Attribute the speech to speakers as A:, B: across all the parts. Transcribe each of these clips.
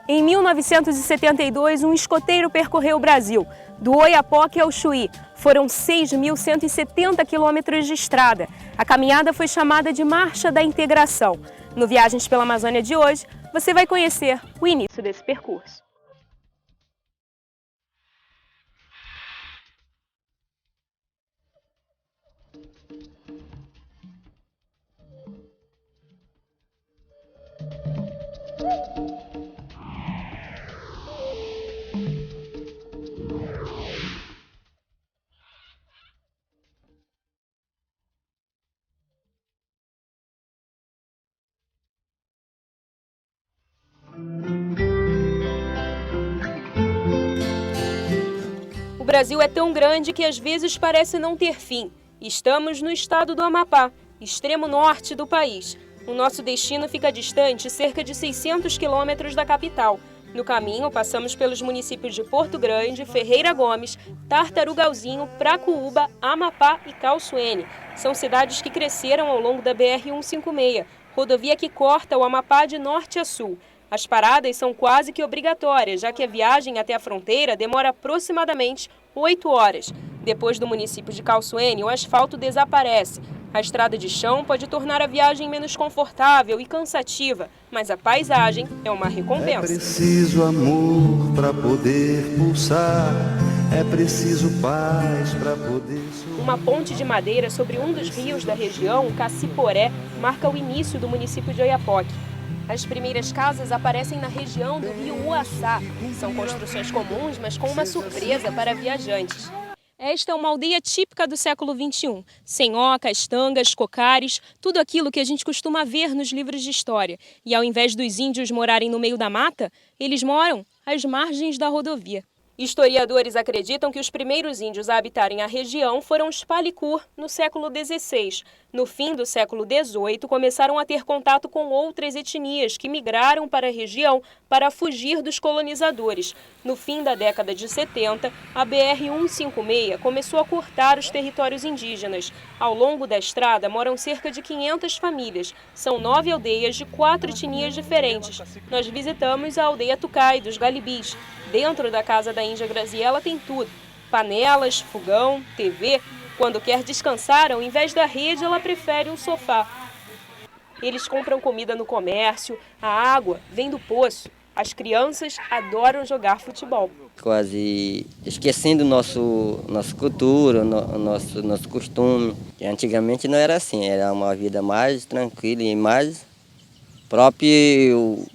A: Em 1972, um escoteiro percorreu o Brasil, do Oiapoque ao Chuí. Foram 6.170 quilômetros de estrada. A caminhada foi chamada de Marcha da Integração. No Viagens pela Amazônia de hoje, você vai conhecer o início desse percurso. O Brasil é tão grande que às vezes parece não ter fim. Estamos no estado do Amapá, extremo norte do país. O nosso destino fica distante cerca de 600 quilômetros da capital. No caminho, passamos pelos municípios de Porto Grande, Ferreira Gomes, Tartarugalzinho, Pracuúba, Amapá e Calçoene. São cidades que cresceram ao longo da BR-156, rodovia que corta o Amapá de norte a sul. As paradas são quase que obrigatórias, já que a viagem até a fronteira demora aproximadamente 8 horas. Depois do município de Calçoene, o asfalto desaparece. A estrada de chão pode tornar a viagem menos confortável e cansativa, mas a paisagem é uma recompensa.
B: É preciso amor para poder pulsar, é preciso paz para poder...
A: Uma ponte de madeira sobre um dos rios da região, o Caciporé, marca o início do município de Oiapoque. As primeiras casas aparecem na região do rio Uaçá. São construções comuns, mas com uma surpresa para viajantes. Esta é uma aldeia típica do século XXI. Sem ocas, tangas, cocares, tudo aquilo que a gente costuma ver nos livros de história. E ao invés dos índios morarem no meio da mata, eles moram às margens da rodovia. Historiadores acreditam que os primeiros índios a habitarem a região foram os Palicur, no século XVI. No fim do século XVIII, começaram a ter contato com outras etnias que migraram para a região para fugir dos colonizadores. No fim da década de 70, a BR-156 começou a cortar os territórios indígenas. Ao longo da estrada moram cerca de 500 famílias. São 9 aldeias de 4 etnias diferentes. Nós visitamos a aldeia Tucai, dos Galibis. Dentro da casa da Índia Graziela tem tudo: panelas, fogão, TV. Quando quer descansar, ao invés da rede, ela prefere um sofá. Eles compram comida no comércio, a água vem do poço. As crianças adoram jogar futebol.
C: Quase esquecendo nossa cultura, nosso costume. Antigamente não era assim, era uma vida mais tranquila e mais próprio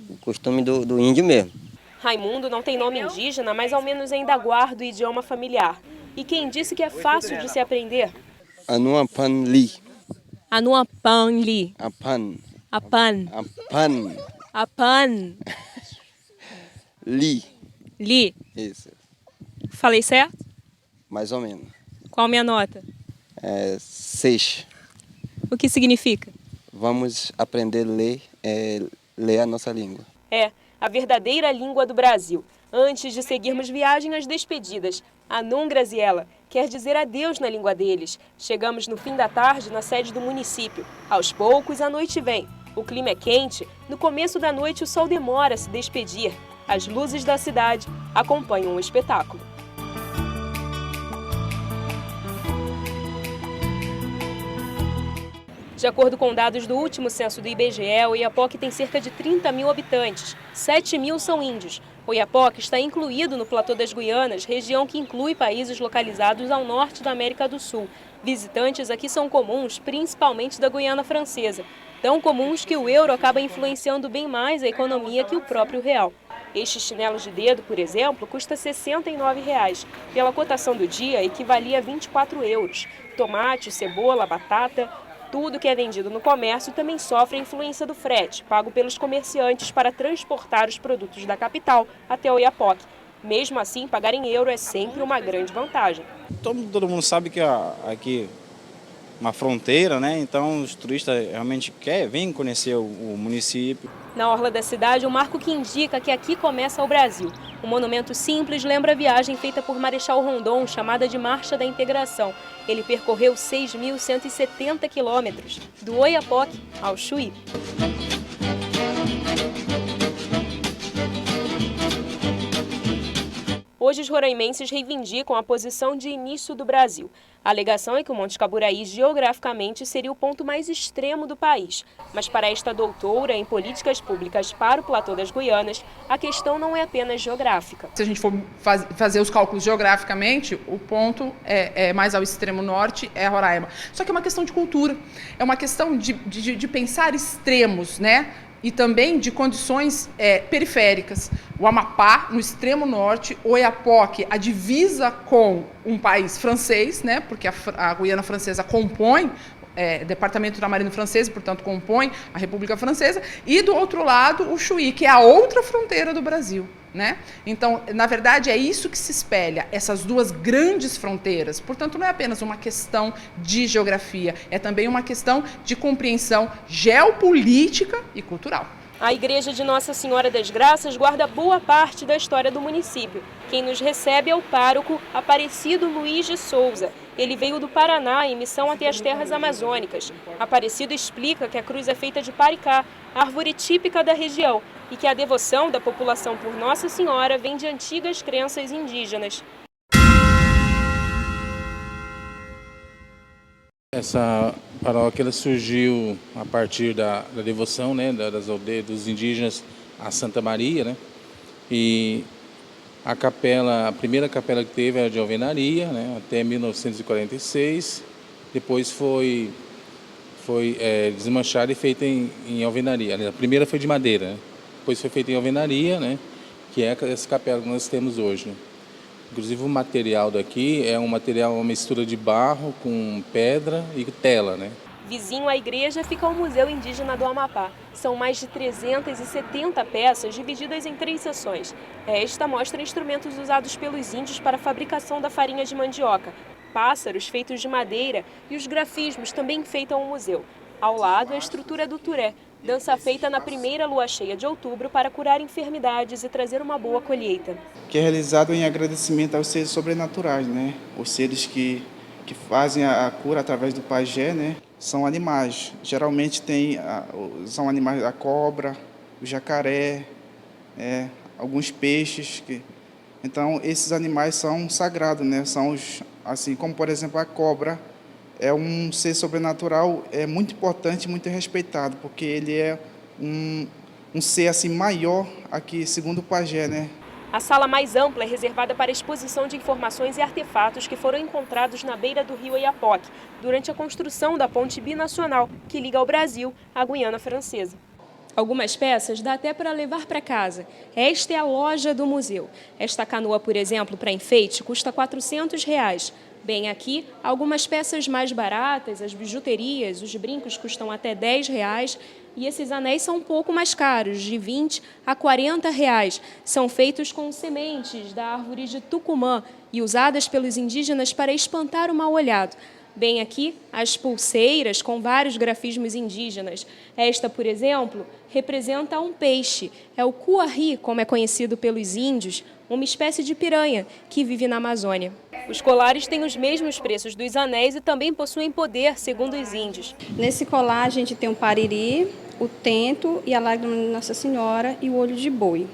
C: o costume do índio mesmo.
A: Raimundo não tem nome indígena, mas ao menos ainda guarda o idioma familiar. E quem disse que é fácil de se aprender?
D: Anuapan Li.
A: Anuapan Li.
D: Apan.
A: Apan.
D: Apan.
A: Apan.
D: Li.
A: Li.
D: Isso.
A: Falei certo?
D: Mais ou menos.
A: Qual minha nota?
D: 6.
A: O que significa?
D: Vamos aprender a ler a nossa língua.
A: É a verdadeira língua do Brasil. Antes de seguirmos viagem, as despedidas. Anum Graziela quer dizer adeus na língua deles. Chegamos no fim da tarde na sede do município. Aos poucos, a noite vem. O clima é quente. No começo da noite, o sol demora a se despedir. As luzes da cidade acompanham o espetáculo. De acordo com dados do último censo do IBGE, Oiapoque tem cerca de 30 mil habitantes. 7 mil são índios. Oiapoque está incluído no Platô das Guianas, região que inclui países localizados ao norte da América do Sul. Visitantes aqui são comuns, principalmente da Guiana Francesa. Tão comuns que o euro acaba influenciando bem mais a economia que o próprio real. Este chinelo de dedo, por exemplo, custa R$ 69. Pela cotação do dia, equivalia a 24 euros. Tomate, cebola, batata... Tudo que é vendido no comércio também sofre a influência do frete, pago pelos comerciantes para transportar os produtos da capital até Oiapoque. Mesmo assim, pagar em euro é sempre uma grande vantagem.
E: Todo mundo sabe que aqui é uma fronteira, né? Então os turistas realmente vêm conhecer o município.
A: Na orla da cidade, um marco que indica que aqui começa o Brasil. Um monumento simples lembra a viagem feita por Marechal Rondon, chamada de Marcha da Integração. Ele percorreu 6.170 quilômetros, do Oiapoque ao Chuí. Hoje os roraimenses reivindicam a posição de início do Brasil. A alegação é que o Monte Caburaí, geograficamente, seria o ponto mais extremo do país. Mas para esta doutora em políticas públicas para o platô das Guianas, a questão não é apenas geográfica.
F: Se a gente for fazer os cálculos geograficamente, o ponto mais ao extremo norte é Roraima. Só que é uma questão de cultura, é uma questão de pensar extremos, né? E também de condições periféricas. O Amapá, no extremo norte, Oiapoque, a divisa com um país francês, né, porque a Guiana Francesa compõe departamento da Marinha Francesa, portanto compõe a República Francesa, e do outro lado o Chuí, que é a outra fronteira do Brasil. Né? Então, na verdade, é isso que se espelha, essas duas grandes fronteiras. Portanto, não é apenas uma questão de geografia, é também uma questão de compreensão geopolítica e cultural.
A: A Igreja de Nossa Senhora das Graças guarda boa parte da história do município. Quem nos recebe é o pároco Aparecido Luiz de Souza. Ele veio do Paraná em missão até as terras amazônicas. Aparecido explica que a cruz é feita de paricá, árvore típica da região, e que a devoção da população por Nossa Senhora vem de antigas crenças indígenas.
G: Essa paróquia ela surgiu a partir da devoção, né, das aldeias dos indígenas a Santa Maria, né? E a primeira capela que teve era de alvenaria, né, até 1946. Depois foi desmanchada e feita em alvenaria. A primeira foi de madeira, né? Depois foi feita em alvenaria, né, que é essa capela que nós temos hoje, né? Inclusive o material daqui é uma mistura de barro com pedra e tela, né?
A: Vizinho à igreja fica o Museu Indígena do Amapá. São mais de 370 peças divididas em 3 seções. Esta mostra instrumentos usados pelos índios para a fabricação da farinha de mandioca, pássaros feitos de madeira e os grafismos também enfeitam o museu. Ao lado, a estrutura do turé, dança feita na primeira lua cheia de outubro para curar enfermidades e trazer uma boa colheita.
H: Que é realizado em agradecimento aos seres sobrenaturais, né? Os seres que fazem a cura através do pajé, né? São animais. Geralmente são animais a cobra, o jacaré, alguns peixes. Então, esses animais são sagrados, né? São assim como, por exemplo, a cobra. É um ser sobrenatural, muito importante, muito respeitado, porque ele é um ser assim maior aqui, segundo o pajé, né?
A: A sala mais ampla é reservada para a exposição de informações e artefatos que foram encontrados na beira do rio Oiapoque, durante a construção da ponte binacional que liga ao Brasil à Guiana Francesa. Algumas peças dá até para levar para casa. Esta é a loja do museu. Esta canoa, por exemplo, para enfeite, custa R$ 400. Bem aqui, algumas peças mais baratas, as bijuterias, os brincos custam até R$ 10 e esses anéis são um pouco mais caros, de R$ 20 a R$ 40. São feitos com sementes da árvore de Tucumã e usadas pelos indígenas para espantar o mal-olhado. Bem aqui, as pulseiras com vários grafismos indígenas. Esta, por exemplo, representa um peixe. É o cuari, como é conhecido pelos índios, uma espécie de piranha que vive na Amazônia. Os colares têm os mesmos preços dos anéis e também possuem poder, segundo os índios.
I: Nesse colar a gente tem o pariri, o tento e a lágrima de Nossa Senhora e o olho de boi.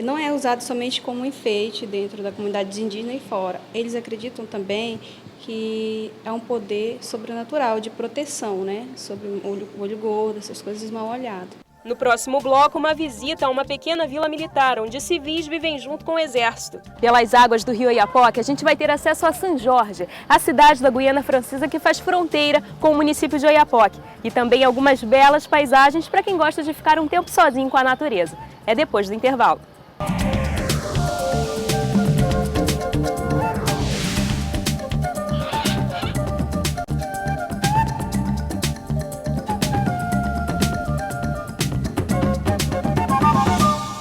I: Não é usado somente como enfeite dentro da comunidade indígena e fora. Eles acreditam também que é um poder sobrenatural de proteção, né? Sobre o olho gordo, essas coisas mal olhadas.
A: No próximo bloco, uma visita a uma pequena vila militar, onde civis vivem junto com o exército. Pelas águas do rio Oiapoque, a gente vai ter acesso a São Jorge, a cidade da Guiana Francesa que faz fronteira com o município de Oiapoque. E também algumas belas paisagens para quem gosta de ficar um tempo sozinho com a natureza. É depois do intervalo.